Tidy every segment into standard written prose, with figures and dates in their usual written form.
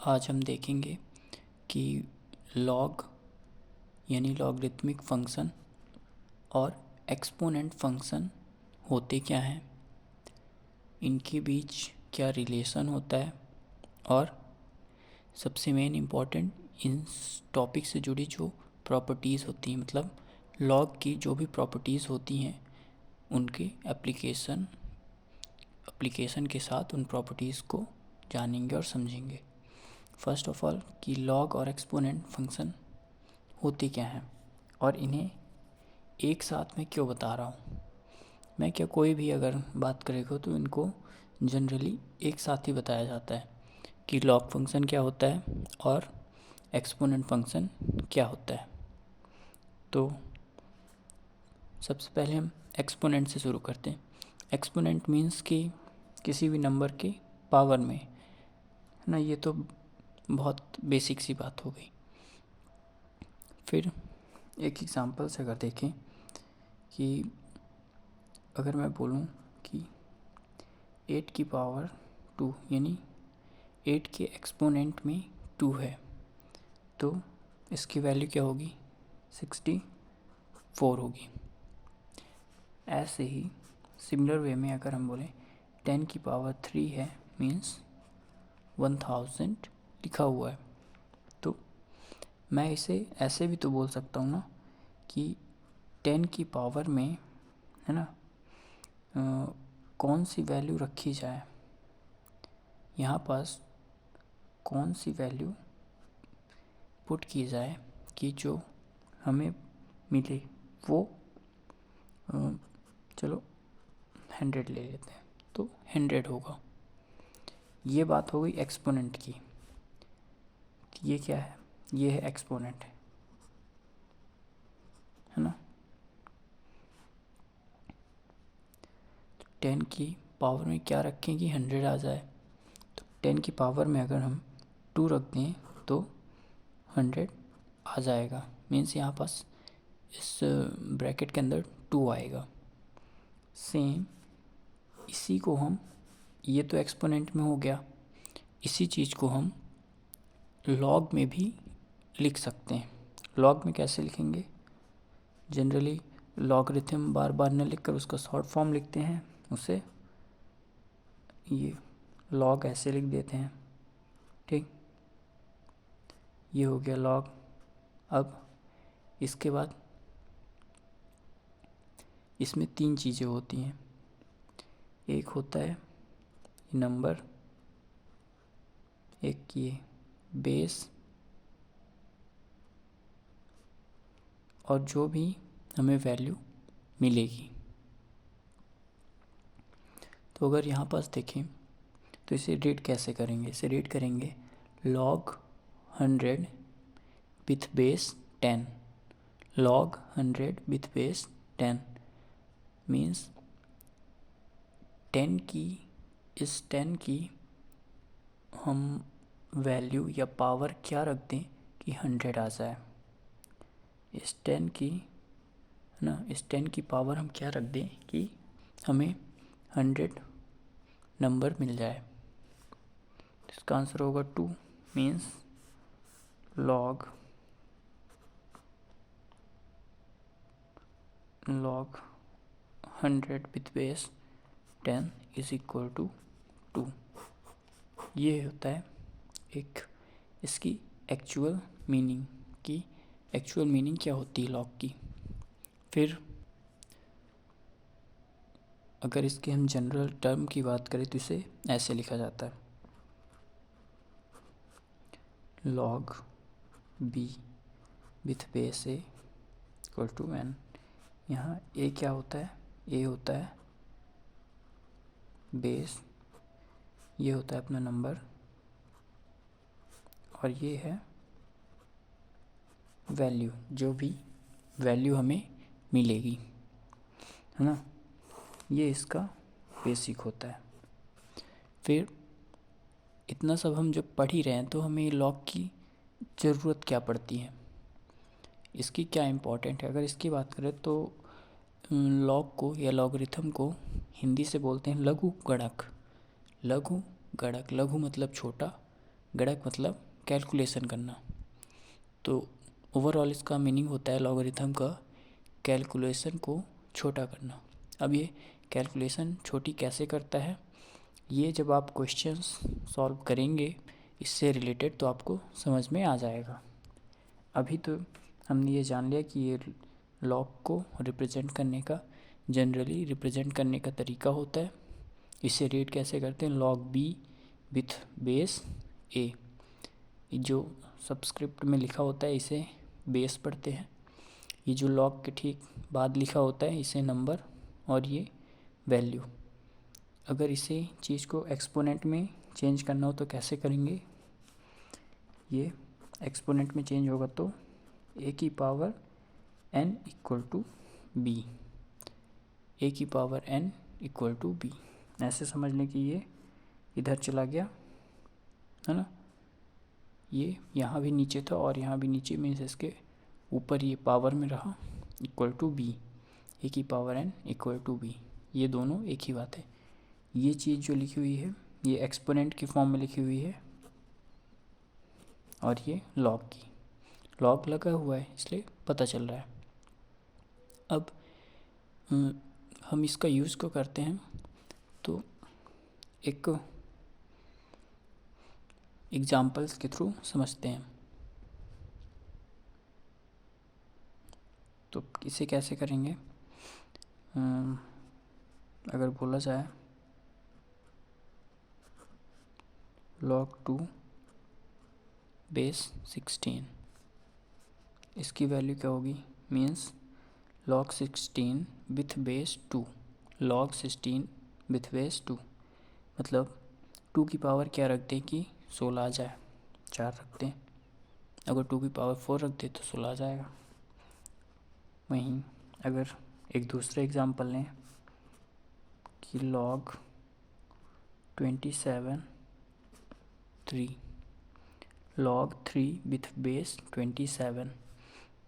आज हम देखेंगे कि लॉग यानी लॉगरिथमिक फंक्शन और एक्सपोनेंट फंक्शन होते क्या हैं, इनके बीच क्या रिलेशन होता है और सबसे मेन इम्पॉर्टेंट इन टॉपिक से जुड़ी जो प्रॉपर्टीज़ होती हैं, मतलब लॉग की जो भी प्रॉपर्टीज़ होती हैं उनके एप्लीकेशन के साथ उन प्रॉपर्टीज़ को जानेंगे और समझेंगे। फर्स्ट ऑफ ऑल कि लॉग और एक्सपोनेंट फंक्शन होते क्या हैं और इन्हें एक साथ में क्यों बता रहा हूँ। मैं क्या कोई भी अगर बात करेगा तो इनको जनरली एक साथ ही बताया जाता है कि लॉग फंक्शन क्या होता है और एक्सपोनेंट फंक्शन क्या होता है। तो सबसे पहले हम एक्सपोनेंट से शुरू करते हैं। एक्सपोनेंट मीन्स कि किसी भी नंबर के पावर में, है ना। ये तो बहुत बेसिक सी बात हो गई। फिर एक एग्जांपल से अगर देखें कि अगर मैं बोलूं कि 8 की पावर 2 यानी 8 के एक्सपोनेंट में 2 है, तो इसकी वैल्यू क्या होगी, 64 होगी। ऐसे ही सिमिलर वे में अगर हम बोलें 10 की पावर 3 है मीन्स 1000 लिखा हुआ है, तो मैं इसे ऐसे भी तो बोल सकता हूँ ना कि 10 की पावर में, है ना, कौन सी वैल्यू रखी जाए, यहाँ पास कौन सी वैल्यू पुट की जाए कि जो हमें मिले वो चलो 100 ले लेते हैं, तो 100 होगा। ये बात हो गई एक्सपोनेंट की। ये क्या है, ये है एक्सपोनेंट, है ना। 10 की पावर में क्या रखें कि 100 आ जाए, तो 10 की पावर में अगर हम 2 रख दें तो 100 आ जाएगा। मीन्स यहाँ पास इस ब्रैकेट के अंदर 2 आएगा। सेम इसी को हम, ये तो एक्सपोनेंट में हो गया, इसी चीज़ को हम लॉग में भी लिख सकते हैं। लॉग में कैसे लिखेंगे, जनरली लॉगरिथम बार बार न लिखकर उसका शॉर्ट फॉर्म लिखते हैं, उसे ये लॉग ऐसे लिख देते हैं, ठीक। ये हो गया लॉग। अब इसके बाद इसमें 3 चीज़ें होती हैं। एक होता है नंबर, एक ये बेस, और जो भी हमें वैल्यू मिलेगी। तो अगर यहाँ पास देखें तो इसे रीड कैसे करेंगे, इसे रीड करेंगे log 100 with base 10। log 100 with base 10 means 10 की, इस 10 की हम वैल्यू या पावर क्या रख दें कि 100 आ जाए। इस 10 की, है ना, इस 10 की पावर हम क्या रख दें कि हमें 100 नंबर मिल जाए। इसका आंसर होगा 2 means log 100 with base 10 is equal to 2। ये होता है एक इसकी एक्चुअल मीनिंग की, एक्चुअल मीनिंग क्या होती है लॉग की। फिर अगर इसके हम जनरल टर्म की बात करें तो इसे ऐसे लिखा जाता है log b with base a equal to n। यहाँ a क्या होता है, a होता है बेस, ये होता है अपना नंबर, और ये है वैल्यू, जो भी वैल्यू हमें मिलेगी, है ना। ये इसका बेसिक होता है। फिर इतना सब हम जब पढ़ ही रहे हैं तो हमें लॉग की ज़रूरत क्या पड़ती है, इसकी क्या इम्पोर्टेंट है। अगर इसकी बात करें तो लॉग को या लॉगरिथम को हिंदी से बोलते हैं लघु गणक। लघु गणक, लघु मतलब छोटा, गणक मतलब कैलकुलेशन करना। तो ओवरऑल इसका मीनिंग होता है लॉगरिथम का कैलकुलेशन को छोटा करना। अब ये कैलकुलेशन छोटी कैसे करता है, ये जब आप क्वेश्चंस सॉल्व करेंगे इससे रिलेटेड तो आपको समझ में आ जाएगा। अभी तो हमने ये जान लिया कि ये लॉग को रिप्रेजेंट करने का जनरली रिप्रेजेंट करने का तरीका होता है। इसे रीड कैसे करते हैं, लॉग बी विथ बेस ए। जो सबस्क्रिप्ट में लिखा होता है इसे बेस पढ़ते हैं। ये जो लॉग के ठीक बाद लिखा होता है इसे नंबर और ये वैल्यू। अगर इसे चीज़ को एक्सपोनेंट में चेंज करना हो तो कैसे करेंगे, ये एक्सपोनेंट में चेंज होगा तो ए की power n equal to B, ए की power n equal to B. ऐसे समझ लें कि ये इधर चला गया है ना, ये यहाँ भी नीचे था और यहाँ भी नीचे, मीन्स इसके ऊपर ये पावर में रहा इक्वल टू बी, ए की power n equal to b. ये दोनों एक ही बात है। ये चीज़ जो लिखी हुई है ये एक्सपोनेंट की फॉर्म में लिखी हुई है और ये लॉग की, लॉग लगा हुआ है इसलिए पता चल रहा है। अब हम इसका यूज़ क्यों करते हैं, तो एक एग्जाम्पल्स के थ्रू समझते हैं। तो इसे कैसे करेंगे, अगर बोला जाए log 2 बेस 16, इसकी वैल्यू क्या होगी, means log 16 with base 2, log 16 with base 2 मतलब 2 की पावर क्या रख दें कि 16 आ जाए, 4 रख दें। अगर 2 की पावर 4 रख दे तो 16 आ जाएगा। वहीं अगर एक दूसरा एग्जांपल लें कि log 27 3, log 3 विथ बेस 27,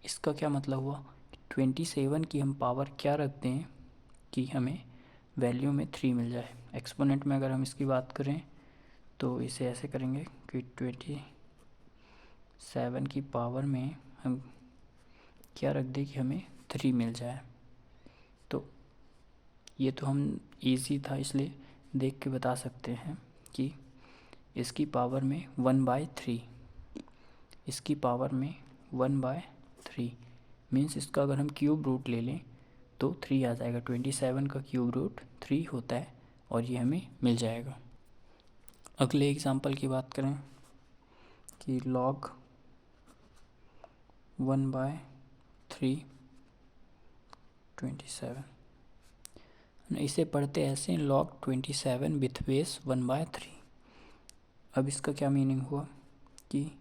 इसका क्या मतलब हुआ, 27 की हम पावर क्या रख दें कि हमें वैल्यू में 3 मिल जाए। एक्सपोनेंट में अगर हम इसकी बात करें तो इसे ऐसे करेंगे कि 27 की पावर में हम क्या रख दें कि हमें 3 मिल जाए। तो ये तो हम इजी था इसलिए देख के बता सकते हैं कि इसकी पावर में 1/3, इसकी पावर में 1/3 मीन्स इसका अगर हम क्यूब रूट ले लें तो 3 आ जाएगा। 27 का क्यूब रूट 3 होता है और ये हमें मिल जाएगा। अगले एग्जांपल की बात करें कि log 1/3 27, इसे पढ़ते ऐसे log 27 विथ बेस 1/3। अब इसका क्या मीनिंग हुआ कि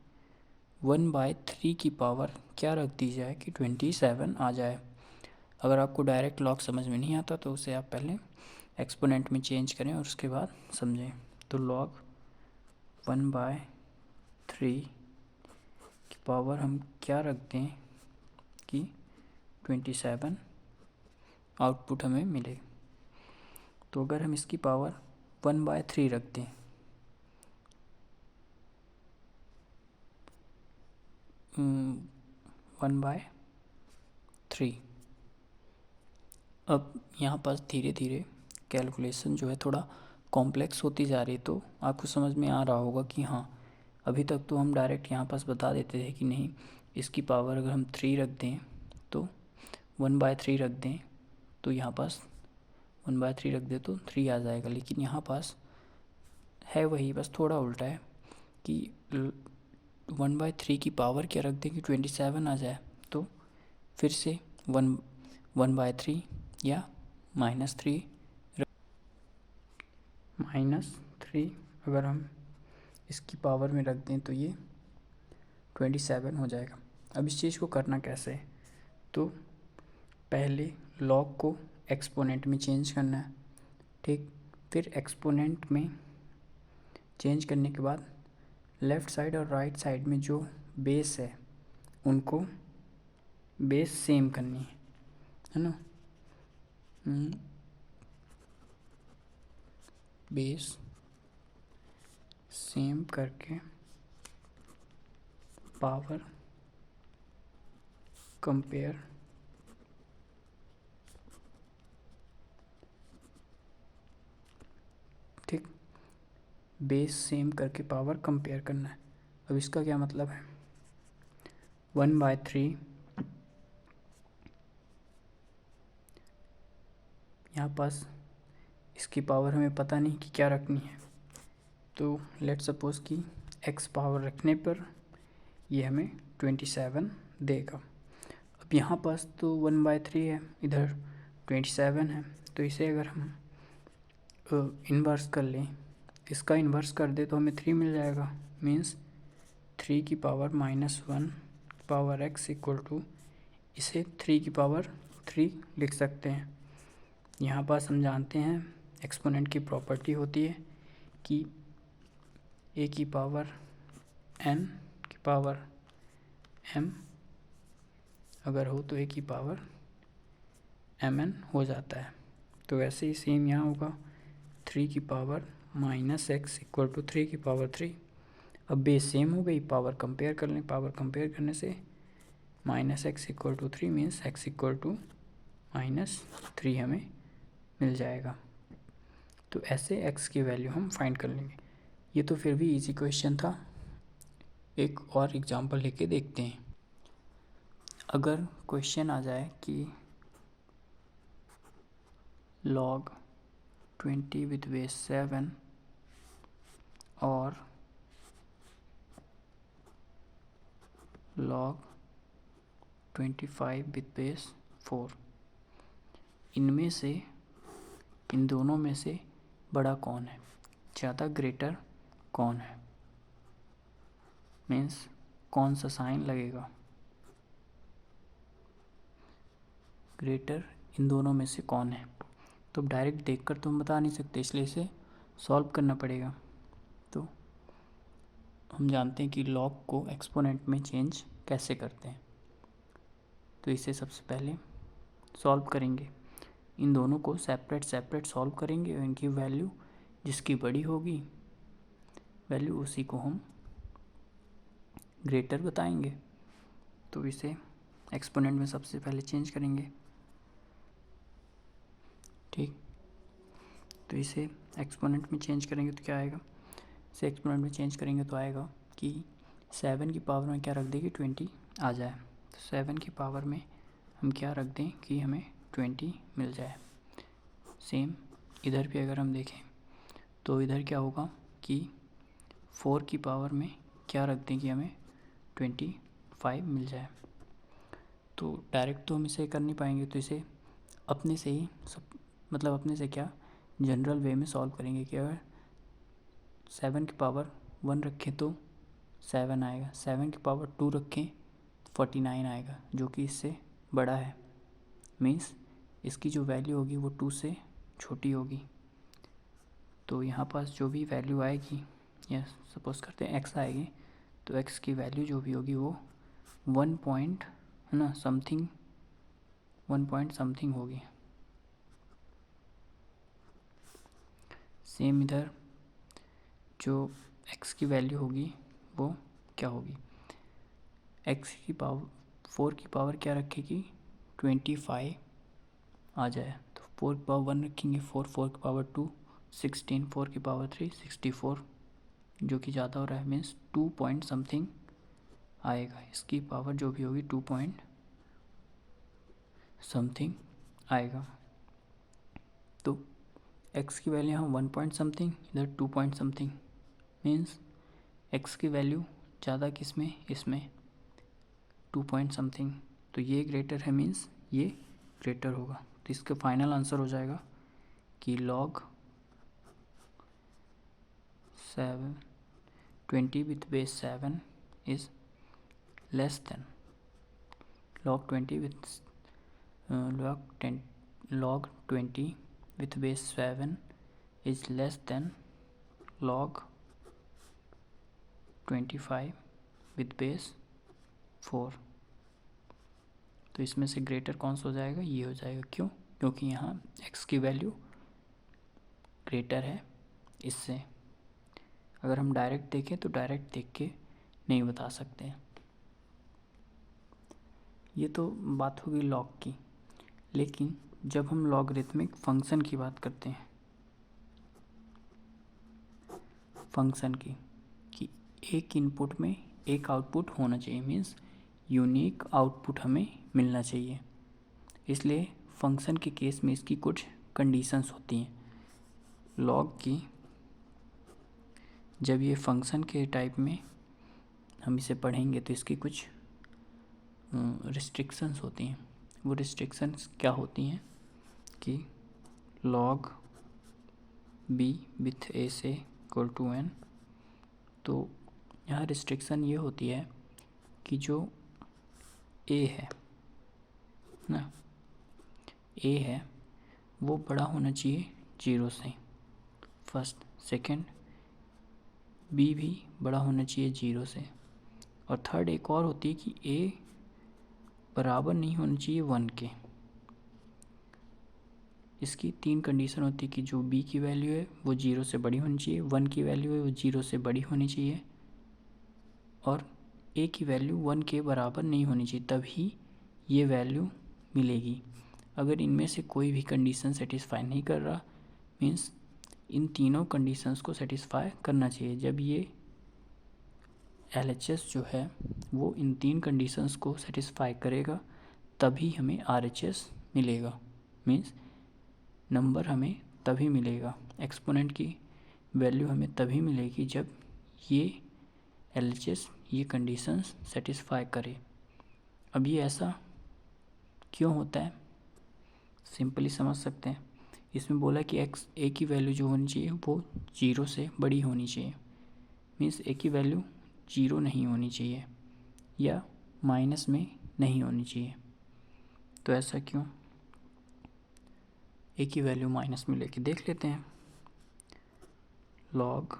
1/3 की पावर क्या रख दी जाए कि 27 आ जाए। अगर आपको डायरेक्ट log समझ में नहीं आता तो उसे आप पहले एक्सपोनेंट में चेंज करें और उसके बाद समझें। तो log 1/3 की पावर हम क्या रख दें कि 27 आउटपुट हमें मिले। तो अगर हम इसकी पावर 1/3 रख दें, वन बाय 3, अब यहाँ पर धीरे धीरे कैलकुलेशन जो है थोड़ा कॉम्प्लेक्स होती जा रही है। तो आपको समझ में आ रहा होगा कि हाँ, अभी तक तो हम डायरेक्ट यहाँ पास बता देते थे कि नहीं, इसकी पावर अगर हम 3 रख दें तो 1/3 रख दें तो यहाँ पास 1/3 रख दे तो 3 आ जाएगा। लेकिन यहाँ पास है वही, बस थोड़ा उल्टा है कि 1/3 की पावर क्या रख दें कि 27 आ जाए। तो फिर से 1/3 या -3 -3 अगर हम इसकी पावर में रख दें तो ये 27 हो जाएगा। अब इस चीज़ को करना कैसे है, तो पहले लॉग को एक्सपोनेंट में चेंज करना है, ठीक। फिर एक्सपोनेंट में चेंज करने के बाद लेफ़्ट साइड और राइट साइड में जो बेस है उनको बेस सेम करनी है ना। बेस सेम करके पावर कंपेयर ठीक, बेस सेम करके पावर कंपेयर करना है। अब इसका क्या मतलब है, 1/3 यहाँ पास इसकी पावर हमें पता नहीं कि क्या रखनी है, तो लेट सपोज कि x पावर रखने पर ये हमें 27 देगा। अब यहाँ पास तो 1/3 है, इधर 27 है, तो इसे अगर हम इन्वर्स कर लें, इसका इन्वर्स कर दे तो हमें 3 मिल जाएगा। मीन्स 3 की power -1 power x equal to, इसे 3 की पावर 3 लिख सकते हैं। यहाँ पास हम जानते हैं एक्सपोनेंट की प्रॉपर्टी होती है कि a की पावर n की पावर m अगर हो तो a की पावर mn हो जाता है। तो वैसे ही सेम यहाँ होगा, 3 की पावर -x इक्वल टू 3 की पावर 3। अब बेस सेम हो गई, पावर कंपेयर कर लें, पावर कंपेयर करने से -x equal to 3 means x equal to -3 हमें मिल जाएगा। तो ऐसे x की वैल्यू हम फाइंड कर लेंगे। ये तो फिर भी इजी क्वेश्चन था, एक और एग्जांपल लेके देखते हैं। अगर क्वेश्चन आ जाए कि log 20 with base 7 और log 25 with base 4, इनमें से, इन दोनों में से बड़ा कौन है, ज़्यादा ग्रेटर कौन है, मीन्स कौन सा साइन लगेगा, ग्रेटर इन दोनों में से कौन है। तो डायरेक्ट देखकर तो हम बता नहीं सकते, इसलिए इसे सॉल्व करना पड़ेगा। तो हम जानते हैं कि लॉग को एक्सपोनेंट में चेंज कैसे करते हैं, तो इसे सबसे पहले सॉल्व करेंगे, इन दोनों को सेपरेट सेपरेट सॉल्व करेंगे और इनकी वैल्यू जिसकी बड़ी होगी वैल्यू उसी को हम ग्रेटर बताएंगे। तो इसे एक्सपोनेंट में सबसे पहले चेंज करेंगे, ठीक। तो इसे एक्सपोनेंट में चेंज करेंगे तो क्या आएगा, इसे एक्सपोनेंट में चेंज करेंगे तो आएगा कि 7 की पावर में क्या रख दें कि 20 आ जाए। तो 7 की पावर में हम क्या रख दें कि हमें 20 मिल जाए। सेम इधर भी अगर हम देखें तो इधर क्या होगा कि 4 की पावर में क्या रख दें कि हमें 25 मिल जाए। तो डायरेक्ट तो हम इसे कर नहीं पाएंगे, तो इसे अपने से ही मतलब अपने से क्या जनरल वे में सॉल्व करेंगे कि अगर 7 की पावर 1 रखें तो 7 आएगा, 7 की पावर 2 रखें 49 आएगा, जो कि इससे बड़ा है। मीन्स इसकी जो वैल्यू होगी वो 2 से छोटी होगी। तो यहाँ पास जो भी वैल्यू आएगी, या सपोज करते हैं x आएगी, तो x की वैल्यू जो भी होगी वो 1 पॉइंट है ना समथिंग, 1 पॉइंट समथिंग होगी। सेम इधर जो x की वैल्यू होगी वो क्या होगी, x की पावर 4 की पावर क्या रखेगी 25 आ जाए, तो 4 की पावर 1 रखेंगे, 4 की पावर 2 16, 4 की पावर 3 64, जो कि ज़्यादा हो रहा है, मीन्स 2 पॉइंट समथिंग आएगा। इसकी पावर जो भी होगी 2 पॉइंट समथिंग आएगा। तो x की वैल्यू यहाँ 1 पॉइंट समथिंग, इधर 2 पॉइंट समथिंग, मीन्स x की वैल्यू ज़्यादा किस में, इसमें 2 पॉइंट समथिंग। तो ये ग्रेटर है, मीन्स ये ग्रेटर होगा। तो इसका फाइनल आंसर हो जाएगा कि log 20 with base 7 is less than log 20 with log 20 with base 7 is less than log 25 with base 4। तो इसमें से ग्रेटर कौन सा हो जाएगा, ये हो जाएगा। क्यों, क्योंकि यहाँ x की वैल्यू ग्रेटर है इससे। अगर हम डायरेक्ट देखें तो डायरेक्ट देख के नहीं बता सकते। ये तो बात होगी लॉग की, लेकिन जब हम लॉगरिथमिक फंक्शन की बात करते हैं, फंक्शन की, कि एक इनपुट में एक आउटपुट होना चाहिए, मीन्स यूनिक आउटपुट हमें मिलना चाहिए। इसलिए फंक्शन के केस में इसकी कुछ कंडीशंस होती हैं। लॉग की जब ये फंक्शन के टाइप में हम इसे पढ़ेंगे तो इसकी कुछ रिस्ट्रिक्शंस होती हैं। वो रिस्ट्रिक्शंस क्या होती हैं कि लॉग बी विथ ए से इक्वल टू एन, तो यहाँ रिस्ट्रिक्शन ये होती है कि जो ए है ना, ए है वो बड़ा होना चाहिए 0 से, फर्स्ट। सेकंड, बी भी बड़ा होना चाहिए 0 से। और थर्ड एक और होती है कि ए बराबर नहीं होना चाहिए 1 के। इसकी 3 कंडीशन होती है कि जो बी की वैल्यू है वो 0 से बड़ी होनी चाहिए, 1 की वैल्यू है वो 0 से बड़ी होनी चाहिए, और ए की वैल्यू 1 के बराबर नहीं होनी चाहिए, तभी ये वैल्यू मिलेगी। अगर इनमें से कोई भी कंडीशन सेटिस्फाई नहीं कर रहा, मीन्स इन तीनों कंडीशंस को सेटिस्फाई करना चाहिए। जब ये LHS जो है वो इन 3 कंडीशंस को सेटिस्फाई करेगा तभी हमें RHS मिलेगा, मीन्स नंबर हमें तभी मिलेगा, एक्सपोनेंट की वैल्यू हमें तभी मिलेगी जब ये LHS ये कंडीशंस सेटिस्फाई करे। अब ये ऐसा क्यों होता है, सिंपली समझ सकते हैं। इसमें बोला कि ए की वैल्यू जो होनी चाहिए वो 0 से बड़ी होनी चाहिए, मीन्स ए की वैल्यू 0 नहीं होनी चाहिए या माइनस में नहीं होनी चाहिए। तो ऐसा क्यों, ए की वैल्यू माइनस में लेके देख लेते हैं। लॉग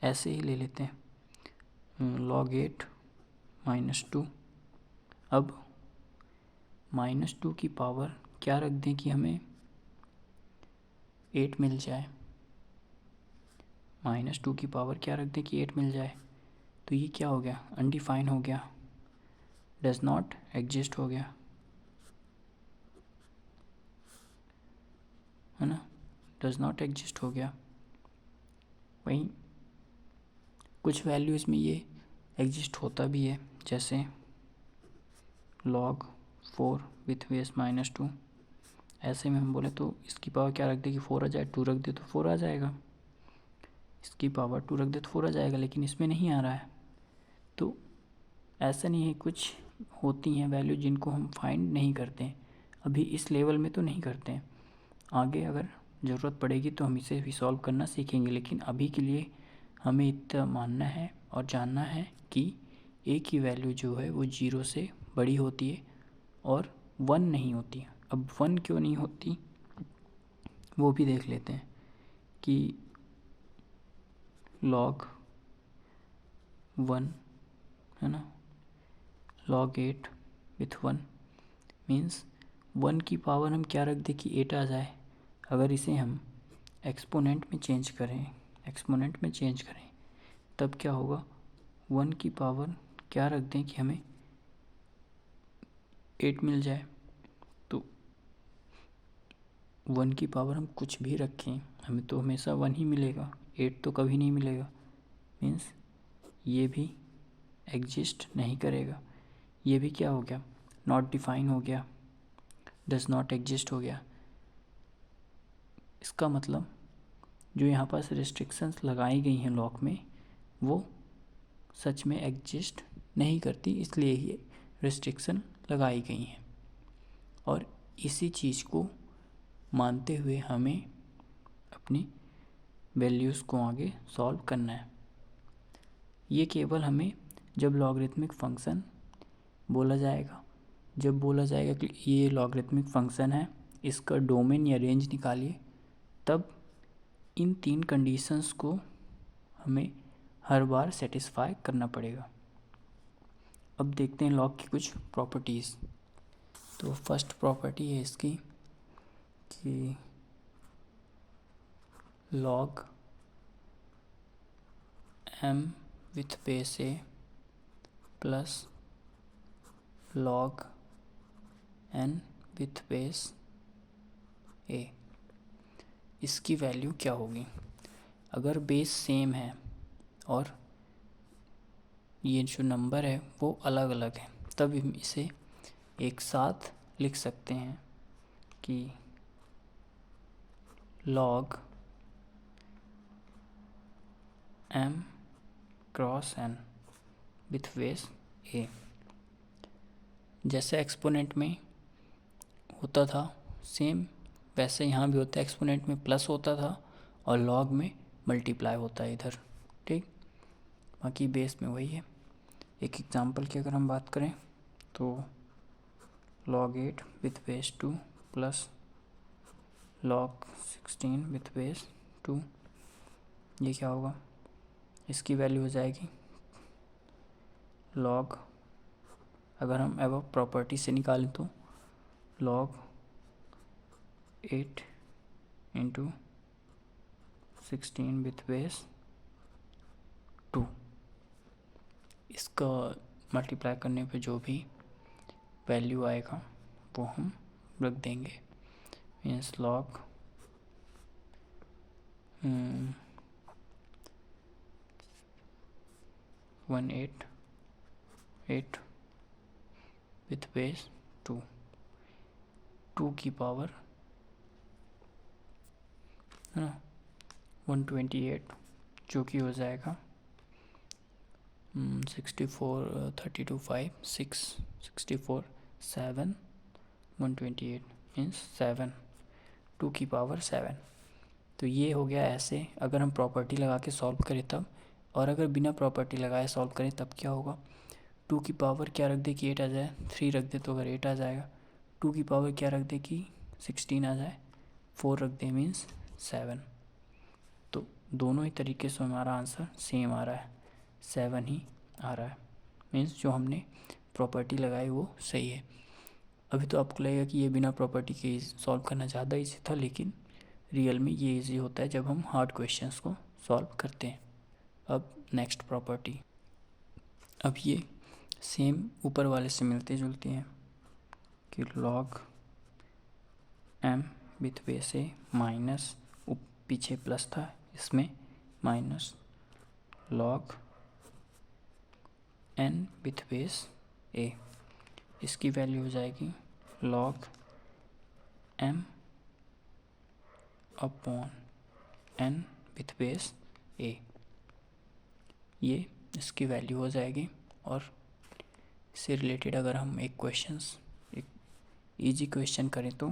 ऐसे ही ले लेते हैं, log 8 -2। अब -2 की पावर क्या रख दें कि हमें 8 मिल जाए, -2 की पावर क्या रख दें कि 8 मिल जाए। तो ये क्या हो गया, अनडिफाइन हो गया, डज नॉट एग्जिस्ट हो गया, है ना, डज नॉट एग्जिस्ट हो गया। वहीं कुछ वैल्यू इसमें ये एग्जिस्ट होता भी है, जैसे log 4 विथ बेस -2। ऐसे में हम बोले तो इसकी पावर क्या रख दे कि 4 आ जाए, 2 रख दे तो 4 आ जाएगा, इसकी पावर 2 रख दे तो 4 आ जाएगा, लेकिन इसमें नहीं आ रहा है। तो ऐसा नहीं है, कुछ होती हैं वैल्यू जिनको हम फाइंड नहीं करते हैं, अभी इस लेवल में तो नहीं करते हैं। आगे अगर ज़रूरत पड़ेगी तो हम इसे भी सॉल्व करना सीखेंगे, लेकिन अभी के लिए हमें इतना मानना है और जानना है कि ए की वैल्यू जो है वो 0 से बड़ी होती है और 1 नहीं होती। अब 1 क्यों नहीं होती वो भी देख लेते हैं कि log 1 है ना, log 8 विथ 1 मीन्स 1 की पावर हम क्या रख दें कि 8 आ जाए। अगर इसे हम एक्सपोनेंट में चेंज करें तब क्या होगा, 1 की पावर क्या रख दें कि हमें 8 मिल जाए। तो 1 की पावर हम कुछ भी रखें हमें तो हमेशा 1 ही मिलेगा, 8 तो कभी नहीं मिलेगा, मीन्स ये भी एग्जिस्ट नहीं करेगा। ये भी क्या हो गया, नॉट डिफाइन हो गया, डज नॉट एग्जिस्ट हो गया। इसका मतलब जो यहाँ पास रिस्ट्रिक्शंस लगाई गई हैं लॉक में वो सच में एग्जिस्ट नहीं करती, इसलिए ये रिस्ट्रिक्शन लगाई गई हैं। और इसी चीज़ को मानते हुए हमें अपनी वैल्यूज़ को आगे सॉल्व करना है। ये केवल हमें जब लॉगरिथमिक फंक्शन बोला जाएगा, जब बोला जाएगा कि ये लॉगरिथमिक फंक्शन है, इसका डोमेन या रेंज निकालिए, तब इन 3 कंडीशंस को हमें हर बार सेटिस्फाई करना पड़ेगा। अब देखते हैं लॉग की कुछ प्रॉपर्टीज़। तो फर्स्ट प्रॉपर्टी है इसकी कि log m with base a plus log n with base a। इसकी वैल्यू क्या होगी? अगर बेस सेम है और ये जो नंबर है वो अलग अलग है, तब हम इसे एक साथ लिख सकते हैं कि log m cross n with base a। जैसे एक्सपोनेंट में होता था सेम, वैसे यहाँ भी होता है। एक्सपोनेंट में प्लस होता था और लॉग में मल्टीप्लाई होता है इधर, ठीक। बाकी बेस में वही है। एक एग्जांपल की अगर हम बात करें तो log 8 with base 2 plus log 16 with base 2, ये क्या होगा? इसकी वैल्यू हो जाएगी log, अगर हम अब प्रॉपर्टी से निकालें तो log 8 इंटू 16 विथ बेस 2। इसका मल्टीप्लाई करने पे जो भी वैल्यू आएगा वो हम रख देंगे। मीन्स log 188 विथ बेस 2 की पावर है ना 128, जो कि हो जाएगा 64 32 5 6 64 7 128 मीन्स 7, 2 की पावर 7। तो ये हो गया ऐसे अगर हम प्रॉपर्टी लगा के सॉल्व करें तब, और अगर बिना प्रॉपर्टी लगाए सॉल्व करें तब क्या होगा? 2 की पावर क्या रख दे कि 8 आ जाए, 3 रख दे तो अगर 8 आ जाएगा। 2 की पावर क्या रख दे कि 16 आ जाए, 4 रख दे मीन्स 7। तो दोनों ही तरीके से हमारा आंसर सेम आ रहा है, 7 ही आ रहा है। मीन्स जो हमने प्रॉपर्टी लगाई वो सही है। अभी तो आपको लगेगा कि ये बिना प्रॉपर्टी के सॉल्व करना ज़्यादा ईजी था, लेकिन रियल में ये ईजी होता है जब हम हार्ड क्वेश्चंस को सॉल्व करते हैं। अब नेक्स्ट प्रॉपर्टी, अब ये सेम ऊपर वाले से मिलते जुलते हैं कि log m with base A minus, पीछे प्लस था इसमें minus log n with base a। इसकी वैल्यू हो जाएगी log m upon n with base a। ये इसकी वैल्यू हो जाएगी। और इससे रिलेटेड अगर हम एक इजी क्वेश्चन करें तो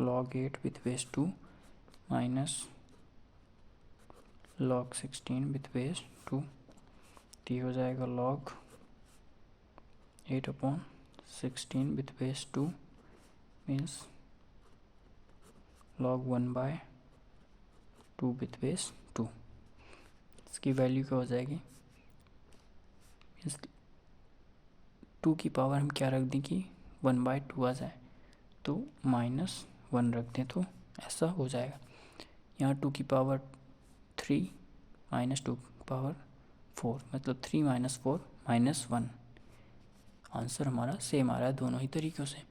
log 8 with base 2 minus log 16 with base 2, तो ये हो जाएगा log 8 upon 16 with base 2 means log 1/2 with base 2। इसकी वैल्यू क्या हो जाएगी? मीन्स 2 की पावर हम क्या रख दें कि 1/2 आ जाए, तो -1 रख दें तो ऐसा हो जाएगा। यहाँ 2 की पावर 3 माइनस 2 की पावर 4, मतलब 3 - 4 -1। आंसर हमारा सेम आ रहा है दोनों ही तरीक़ों से।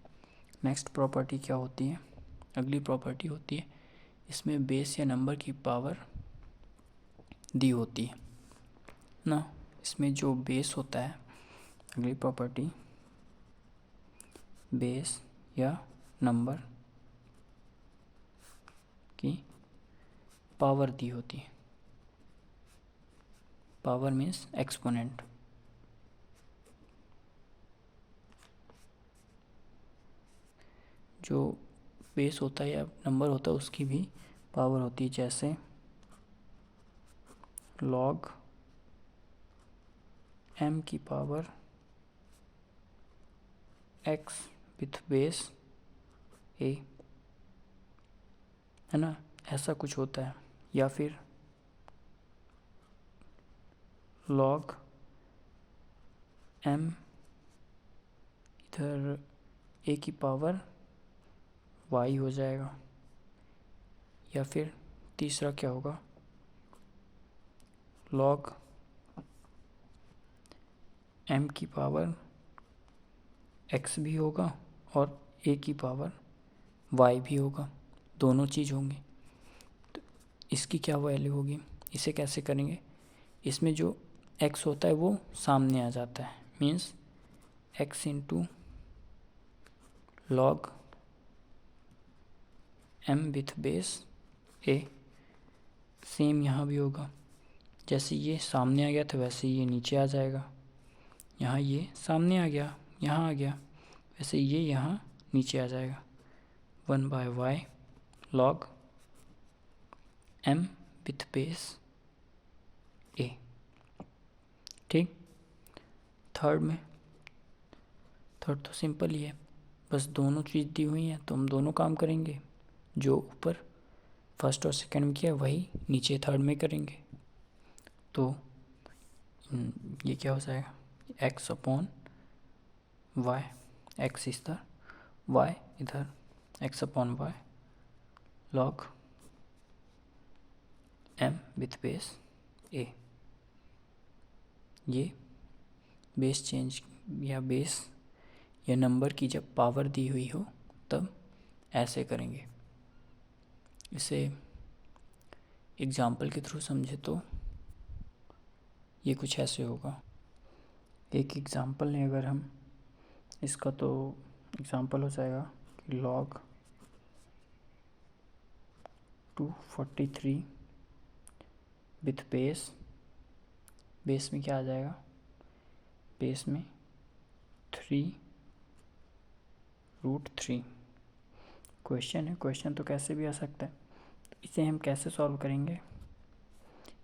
नेक्स्ट प्रॉपर्टी क्या होती है? अगली प्रॉपर्टी होती है, इसमें बेस या नंबर की पावर दी होती है ना। इसमें जो बेस होता है, अगली प्रॉपर्टी बेस या नंबर की पावर दी होती है। Power means exponent. जो बेस होता है या नंबर होता है उसकी भी पावर होती है, जैसे log m की power x with base a, है ना, ऐसा कुछ होता है। या फिर log m इधर a की पावर y हो जाएगा। या फिर तीसरा क्या होगा, log एम की पावर एक्स भी होगा और ए की पावर वाई भी होगा, दोनों चीज़ होंगे। तो इसकी क्या वैल्यू होगी, इसे कैसे करेंगे, इसमें जो x होता है वो सामने आ जाता है, means x into log m with base a। Same यहाँ भी होगा, जैसे ये सामने आ गया था वैसे ये नीचे आ जाएगा। यहाँ ये सामने आ गया, यहाँ आ गया, वैसे ये यहाँ नीचे आ जाएगा। 1/y log m with base a। ठीक। थर्ड तो सिंपल ही है, बस दोनों चीज़ दी हुई हैं तो हम दोनों काम करेंगे। जो ऊपर फर्स्ट और सेकंड में किया वही नीचे थर्ड में करेंगे। तो ये क्या हो जाएगा, x अपॉन वाई, एक्स इधर वाई इधर, x upon y log m with base a। ये बेस चेंज या बेस या नंबर की जब पावर दी हुई हो तब ऐसे करेंगे। इसे एग्जाम्पल के थ्रू समझे तो ये कुछ ऐसे होगा। एक एग्जाम्पल लें अगर हम इसका, तो एग्जाम्पल हो जाएगा कि लॉग 243 विथ बेस में क्या आ जाएगा, बेस में 3√3। क्वेश्चन है, क्वेश्चन तो कैसे भी आ सकता है। तो इसे हम कैसे सॉल्व करेंगे,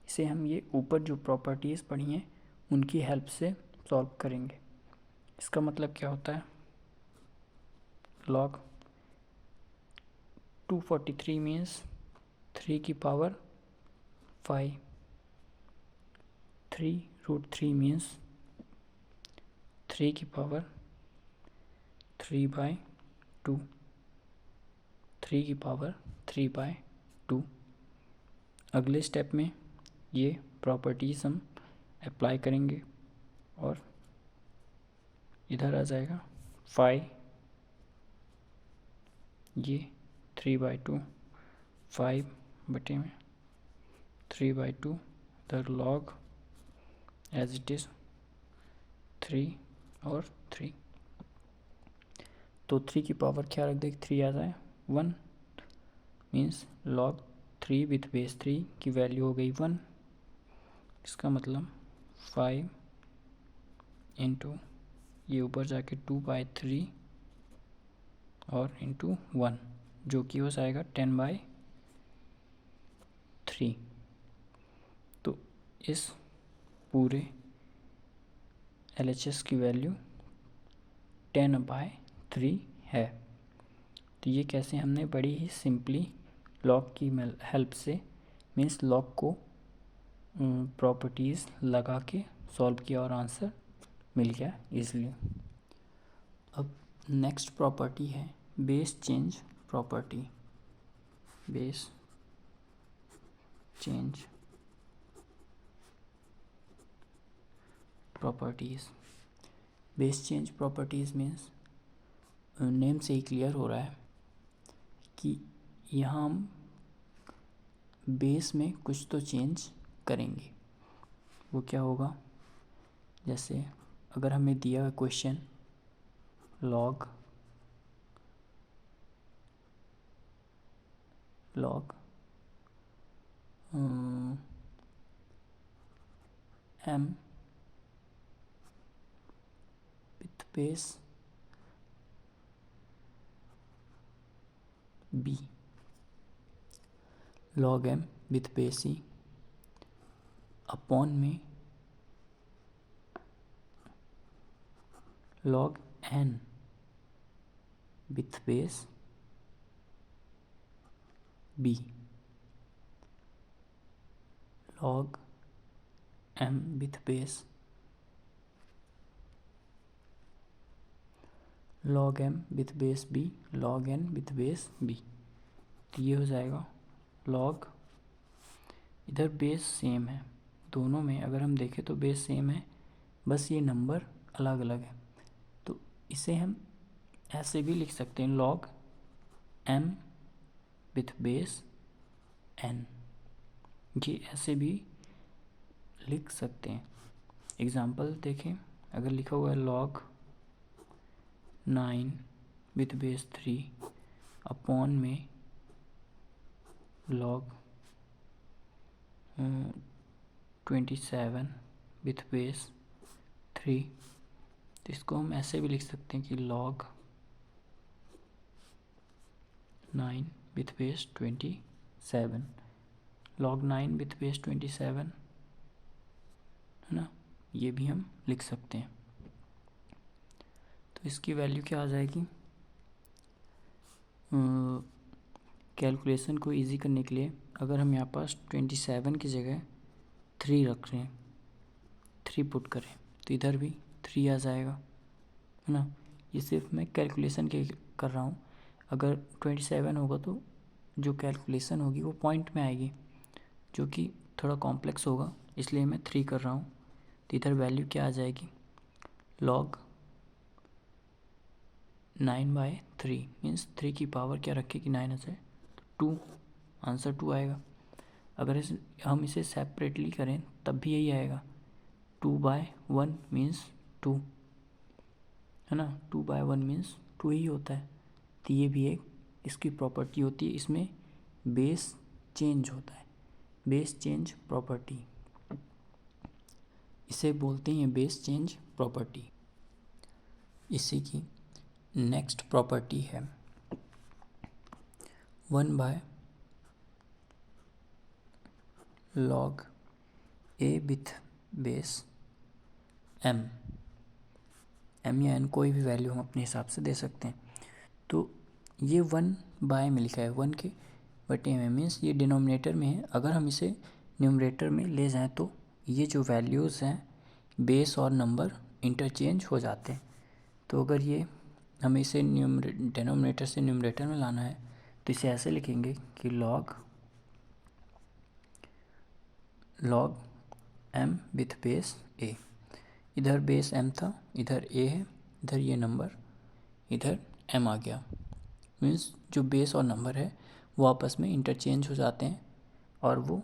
इसे हम ये ऊपर जो प्रॉपर्टीज़ पढ़ी हैं उनकी हेल्प से सॉल्व करेंगे। इसका मतलब क्या होता है, लॉग 243 मीन्स 3 की पावर 5, 3√3 मीन्स 3 की पावर 3/2, 3 की पावर 3/2। अगले स्टेप में ये प्रॉपर्टीज़ हम अप्लाई करेंगे और इधर आ जाएगा 5, ये 3/2, 5 बटे में 3/2, इधर लॉग एज इट इज़ 3 और 3। तो 3 की पावर क्या रख देगी, 3 आ जाए 1, मीन्स लॉग 3 विथ बेस 3 की वैल्यू हो गई 1। इसका मतलब 5 इंटू ये ऊपर जाके 2/3 और इंटू 1, जो कि हो जाएगा 10/3। तो इस पूरे LHS की वैल्यू 10/3 है। तो ये कैसे हमने बड़ी ही सिंपली लॉग की हेल्प से, मीन्स लॉग को प्रॉपर्टीज़ लगा के सॉल्व किया और आंसर मिल गया इजीली। अब नेक्स्ट प्रॉपर्टी है base change property. Base change properties, base change properties means name से ही क्लियर हो रहा है कि यहाँ हम बेस में कुछ तो चेंज करेंगे। वो क्या होगा, जैसे अगर हमें दिया question log m with base b, log m with base c upon में log n with base b, log m with base log m with base b, log n with base b। तो ये हो जाएगा log, इधर base same है दोनों में, अगर हम देखें तो बेस सेम है, बस ये नंबर अलग अलग है। तो इसे हम ऐसे भी लिख सकते हैं, log m with base n, ये ऐसे भी लिख सकते हैं। एग्जाम्पल देखें, अगर लिखा हुआ है log 9 विथ बेस 3 अपॉन में log 27 विथ बेस 3, तो इसको हम ऐसे भी लिख सकते हैं कि log 9 with base 27, log 9 with base 27 है ना, ये भी हम लिख सकते हैं। तो इसकी वैल्यू क्या आ जाएगी, कैलकुलेशन को इजी करने के लिए अगर हम यहाँ पास 27 की जगह 3 रख रहे हैं, 3 पुट करें, तो इधर भी 3 आ जाएगा, है ना। ये सिर्फ मैं कैलकुलेशन के कर रहा हूँ। अगर 27 होगा तो जो कैलकुलेशन होगी वो पॉइंट में आएगी, जो कि थोड़ा कॉम्प्लेक्स होगा, इसलिए मैं 3 कर रहा हूँ। तो इधर वैल्यू क्या आ जाएगी, log 9/3 मीन्स 3 की पावर क्या रखेगी 9 आ जाए, 2, आंसर 2 आएगा। अगर हम इसे सेपरेटली करें तब भी यही आएगा, 2/1 मीन्स 2, है ना, 2/1 मीन्स 2 ही होता है। तो ये भी एक इसकी प्रॉपर्टी होती है, इसमें बेस चेंज होता है, बेस चेंज प्रॉपर्टी, इसे बोलते हैं बेस चेंज प्रॉपर्टी। इसी की नेक्स्ट प्रॉपर्टी है 1/log a with base m, m या n कोई भी वैल्यू हम अपने हिसाब से दे सकते हैं। तो ये 1/, में लिखा है 1 के बटे में, मीन्स ये डिनोमिनेटर में है। अगर हम इसे न्यूमरेटर में ले जाएं तो ये जो वैल्यूज़ हैं बेस और नंबर इंटरचेंज हो जाते हैं। तो अगर ये हमें इसे डिनोमिनेटर से न्यूमरेटर में लाना है तो इसे ऐसे लिखेंगे कि log m with base a, इधर बेस m था, इधर a है, इधर ये नंबर, इधर m आ गया। मीन्स जो बेस और नंबर है वो आपस में इंटरचेंज हो जाते हैं और वो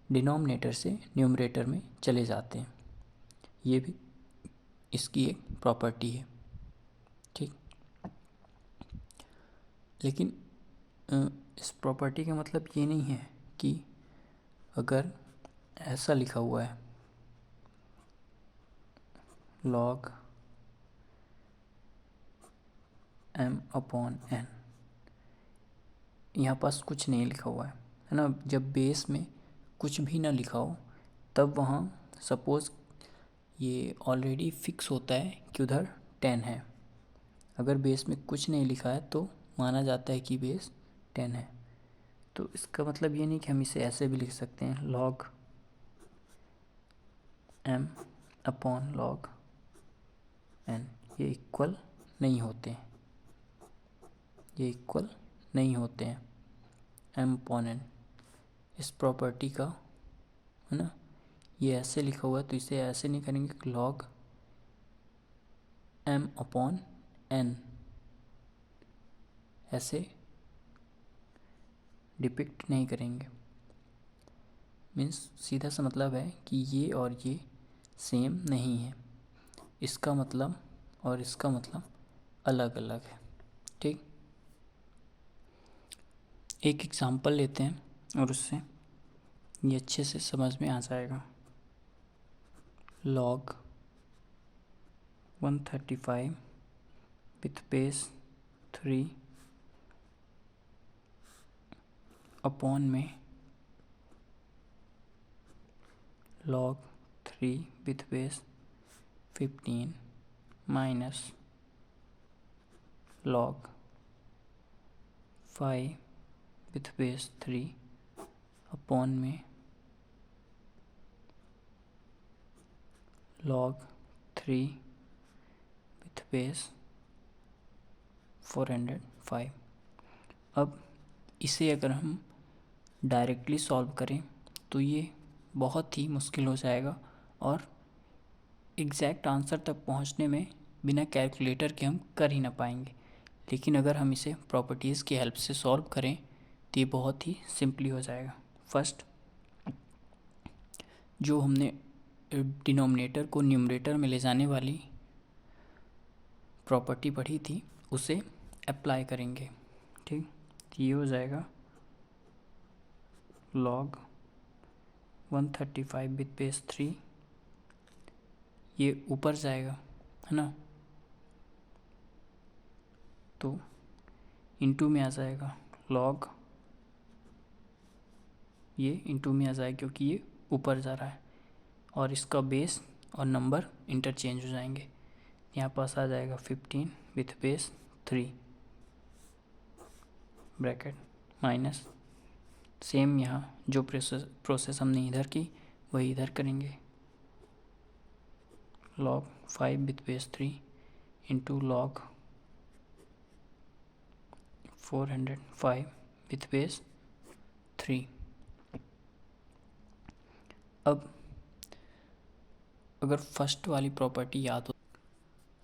डिनोमिनेटर से न्यूमरेटर में चले जाते हैं। ये भी इसकी एक प्रॉपर्टी है, ठीक। लेकिन इस प्रॉपर्टी का मतलब ये नहीं है कि अगर ऐसा लिखा हुआ है log m/n, यहाँ पास कुछ नहीं लिखा हुआ है ना, जब बेस में कुछ भी ना लिखा हो तब वहाँ सपोज़ ये ऑलरेडी फिक्स होता है कि उधर 10 है। अगर बेस में कुछ नहीं लिखा है तो माना जाता है कि बेस 10 है। तो इसका मतलब ये नहीं कि हम इसे ऐसे भी लिख सकते हैं log m/log n, ये इक्वल नहीं होते हैं, ये इक्वल नहीं होते हैं m/n इस प्रॉपर्टी का, है ना। ये ऐसे लिखा हुआ है तो इसे ऐसे नहीं करेंगे कि log m/n, ऐसे डिपिक्ट नहीं करेंगे। मीन्स सीधा सा मतलब है कि ये और ये सेम नहीं है, इसका मतलब और इसका मतलब अलग अलग है, ठीक। एक एग्जांपल लेते हैं और उससे ये अच्छे से समझ में आ जाएगा। log 135 विथ बेस 3 अपॉन में log 3 with base 15 minus log 5 with base 3 upon में log 3 विथ बेस 405। अब इसे अगर हम डायरेक्टली सॉल्व करें तो ये बहुत ही मुश्किल हो जाएगा और एग्जैक्ट आंसर तक पहुंचने में बिना कैलकुलेटर के हम कर ही ना पाएंगे। लेकिन अगर हम इसे प्रॉपर्टीज़ की हेल्प से सॉल्व करें तो ये बहुत ही सिंपली हो जाएगा। फर्स्ट, जो हमने डिनोमिनेटर को न्यूमरेटर में ले जाने वाली प्रॉपर्टी पढ़ी थी उसे अप्लाई करेंगे। ठीक, तो ये हो जाएगा log 135 विथ बेस 3, ये ऊपर जाएगा है ना, तो इंटू में आ जाएगा log, ये इंटू में आ जाएगा क्योंकि ये ऊपर जा रहा है और इसका बेस और नंबर इंटरचेंज हो जाएंगे। यहाँ पास आ जाएगा 15 with base 3 bracket minus, same यहाँ जो प्रोसेस हमने इधर की वही इधर करेंगे, log 5 with base 3 into log 405 with base 3। अब अगर फर्स्ट वाली प्रॉपर्टी याद हो,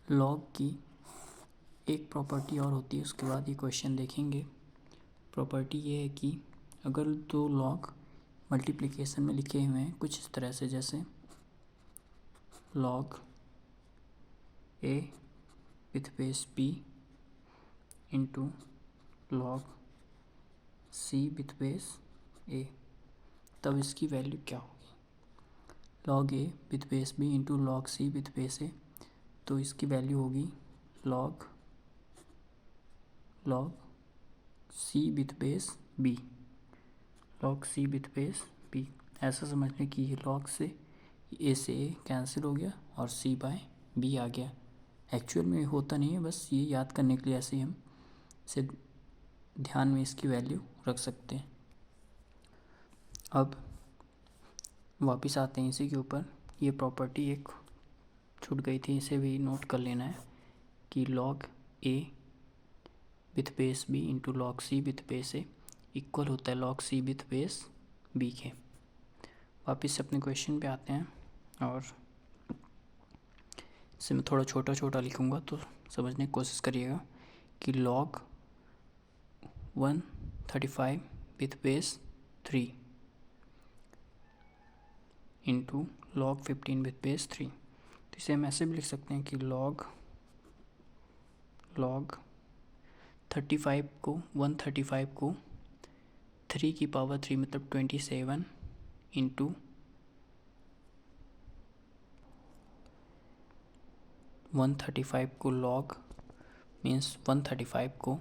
लॉग की एक प्रॉपर्टी और होती है, उसके बाद ये क्वेश्चन देखेंगे। प्रॉपर्टी ये है कि अगर दो लॉग मल्टीप्लिकेशन में लिखे हुए हैं कुछ इस तरह से, जैसे log a with base b into log c with base a, तब इसकी वैल्यू क्या होगी? log a with base b into log c with base a, तो इसकी वैल्यू होगी log c with base b, log c with base b। ऐसा समझ लें कि ये log से a कैंसिल हो गया और c बाय b आ गया। एक्चुअल में होता नहीं है, बस ये याद करने के लिए ऐसे हम इसे ध्यान में इसकी वैल्यू रख सकते हैं। अब वापस आते हैं इसी के ऊपर। ये प्रॉपर्टी एक छूट गई थी, इसे भी नोट कर लेना है कि log a with base b into log c with base a equal होता है log c with base b के। वापस से अपने क्वेश्चन पे आते हैं और इसे मैं थोड़ा छोटा छोटा लिखूँगा तो समझने की कोशिश करिएगा कि log 135 with base 3 into log 15 with base 3, तो इसे हम ऐसे भी लिख सकते हैं कि log 135 को 3 की पावर 3 मतलब 27 इंटू 135 को log मीन्स 135 को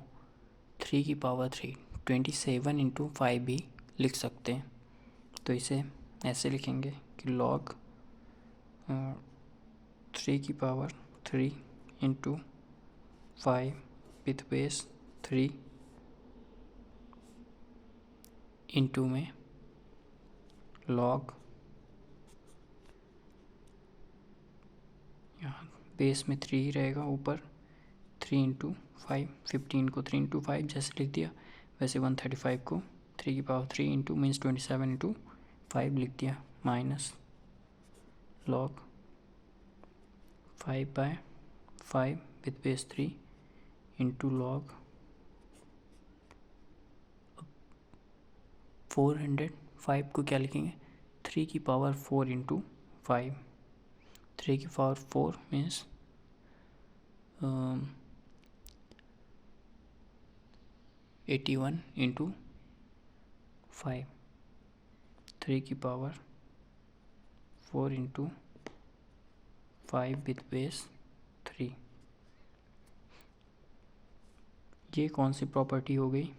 3 की पावर 3 27 इंटू 5 भी लिख सकते हैं। तो इसे ऐसे लिखेंगे कि log 3 की power 3 into 5 with base 3 into में log, यहाँ बेस में 3 ही रहेगा, ऊपर 3 इंटू 5, 15 को 3 इंटू 5 जैसे लिख दिया, वैसे 135 को 3 की पावर 3 इंटू मीन्स 27 इंटू 5 लिख दिया, minus log 5 by 5 with base 3 into log 405 को क्या लिखेंगे 3 की पावर 4 इंटू 5, 3 की पावर 4 मीन्स 81 इंटू 5, 3 की पावर 4 इंटू 5 विथ बेस 3। ये कौन सी प्रॉपर्टी हो गई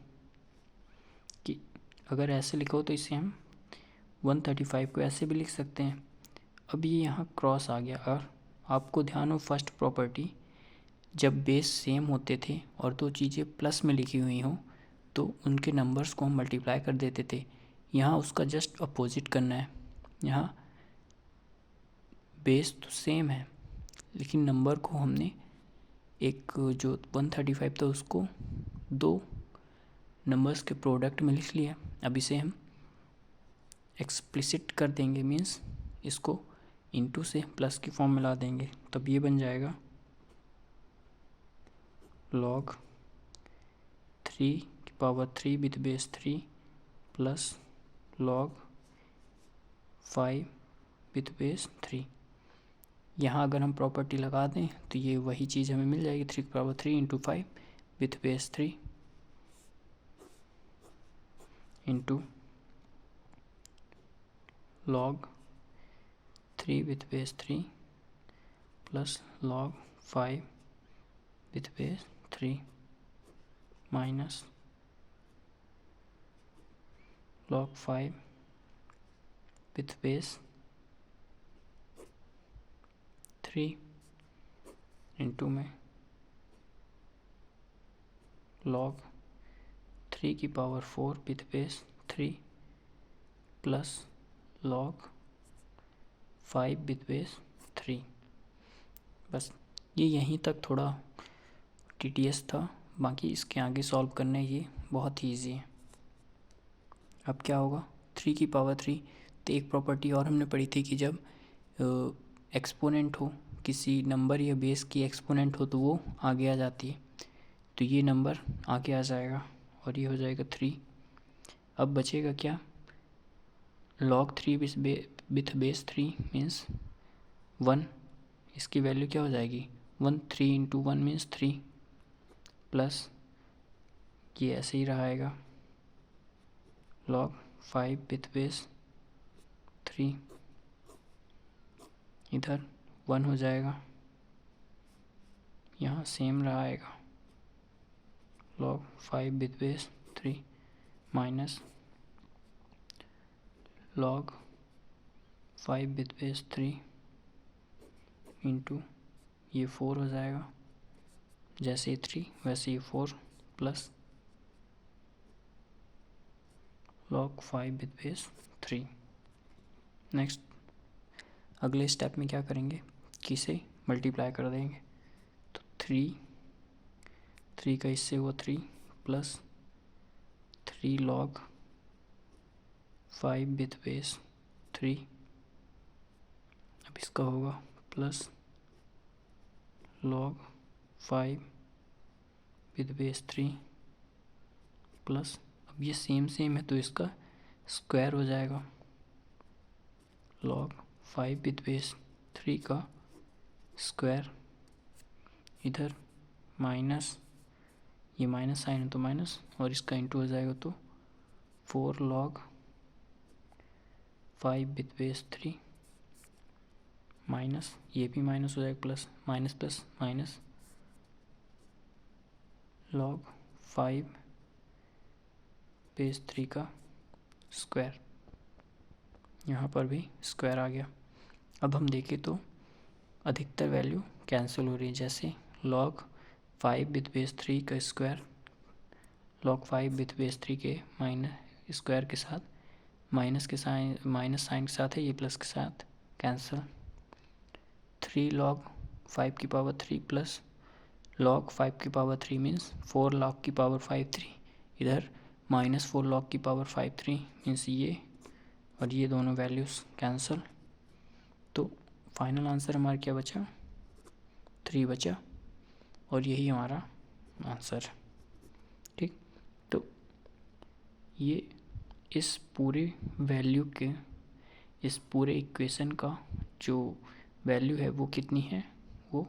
कि अगर ऐसे लिखो तो इसे हम 135 को ऐसे भी लिख सकते हैं। अब ये यहाँ क्रॉस आ गया और आपको ध्यान हो फर्स्ट प्रॉपर्टी, जब बेस सेम होते थे और दो चीज़ें प्लस में लिखी हुई हों तो उनके नंबर्स को हम मल्टीप्लाई कर देते थे। यहाँ उसका जस्ट अपोजिट करना है। यहाँ बेस तो सेम है लेकिन नंबर को हमने एक जो 135 था उसको दो नंबर्स के प्रोडक्ट में लिख लिया। अब इसे हम एक्सप्लिसिट कर देंगे, मीन्स इसको इंटू से प्लस की फॉर्म मिला देंगे, तब ये बन जाएगा log 3 की power 3 with base 3 plus log 5 with base 3। यहाँ अगर हम प्रॉपर्टी लगा दें तो ये वही चीज़ हमें मिल जाएगी, 3 की power 3 into 5 with base 3 into log 3 with base 3 plus log 5 with base 3 minus log 5 with base 3 into में log 3 की power 4 with base 3 plus log 5 with base 3। बस ये यहीं तक थोड़ा टीडीएस था, बाकी इसके आगे सॉल्व करने ये बहुत ही ईजी है। अब क्या होगा, 3 की पावर 3, तो एक प्रॉपर्टी और हमने पढ़ी थी कि जब एक्सपोनेंट हो, किसी नंबर या बेस की एक्सपोनेंट हो तो वो आगे आ जाती है, तो ये नंबर आगे आ जाएगा और ये हो जाएगा 3। अब बचेगा क्या, log 3 विथ बेस 3 मीन्स 1, इसकी वैल्यू क्या हो जाएगी 1, 3 इंटू 1 मीन्स 3 प्लस ये ऐसे ही रहेगा log 5 विथ बेस 3, इधर 1 हो जाएगा, यहाँ सेम रहेगा log 5 with base 3 minus log 5 with base 3 into ये 4 हो जाएगा, जैसे 3 वैसे ये 4 plus log 5 with base 3। Next अगले स्टेप में क्या करेंगे कि इसे मल्टीप्लाई कर देंगे, तो 3 का इससे हुआ 3 प्लस 3 log 5 विथ बेस 3, अब इसका होगा plus log 5 with base 3 plus, अब ये सेम है तो इसका स्क्वायर हो जाएगा, log 5 विथ बेस 3 का स्क्वायर, इधर माइनस, ये माइनस साइन है तो माइनस, और इसका इंटू हो जाएगा तो 4 log 5 विथ बेस 3 माइनस, ये भी माइनस हो जाएगा plus, minus plus minus log 5 base 3 का स्क्वायर, यहाँ पर भी स्क्वायर आ गया। अब हम देखें तो अधिकतर वैल्यू कैंसिल हो रही है, जैसे log 5 विथ बेस 3 का स्क्वायर log 5 विथ बेस 3 के माइनस स्क्वायर के साथ माइनस साइन के साथ है, ये प्लस के साथ कैंसिल, 3 log 5 की पावर 3 प्लस log 5 की पावर 3 मीन्स 4 log की पावर 5 3, इधर माइनस 4 log की पावर 5 3 मीन्स ये और ये दोनों वैल्यूज़ कैंसिल, तो फाइनल आंसर हमारा क्या बचा, 3 बचा, और यही हमारा आंसर है। ठीक, तो ये इस पूरे वैल्यू के, इस पूरे इक्वेशन का जो वैल्यू है वो कितनी है, वो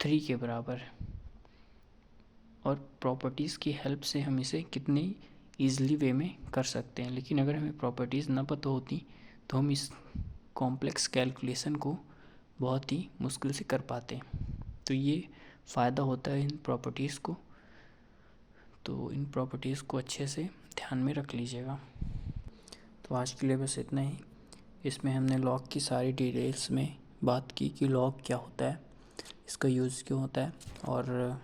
3 के बराबर है, और प्रॉपर्टीज़ की हेल्प से हम इसे कितने ईज़िली वे में कर सकते हैं। लेकिन अगर हमें प्रॉपर्टीज़ ना पता होती तो हम इस कॉम्प्लेक्स कैलकुलेशन को बहुत ही मुश्किल से कर पाते हैं। तो ये फ़ायदा होता है इन प्रॉपर्टीज़ को, तो इन प्रॉपर्टीज़ को अच्छे से ध्यान में रख लीजिएगा। तो आज के लिए बस इतना ही। इसमें हमने लॉग की सारी डिटेल्स में बात की कि लॉग क्या होता है, इसका यूज़ क्यों होता है, और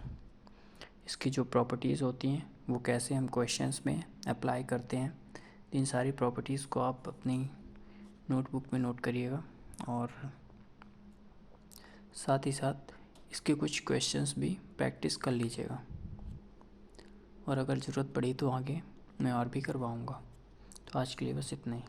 इसकी जो प्रॉपर्टीज़ होती हैं वो कैसे हम क्वेश्चंस में अप्लाई करते हैं। इन सारी प्रॉपर्टीज़ को आप अपनी नोटबुक में नोट करिएगा, और साथ ही साथ इसके कुछ क्वेश्चंस भी प्रैक्टिस कर लीजिएगा, और अगर ज़रूरत पड़ी तो आगे मैं और भी करवाऊँगा। तो आज के लिए बस इतना ही।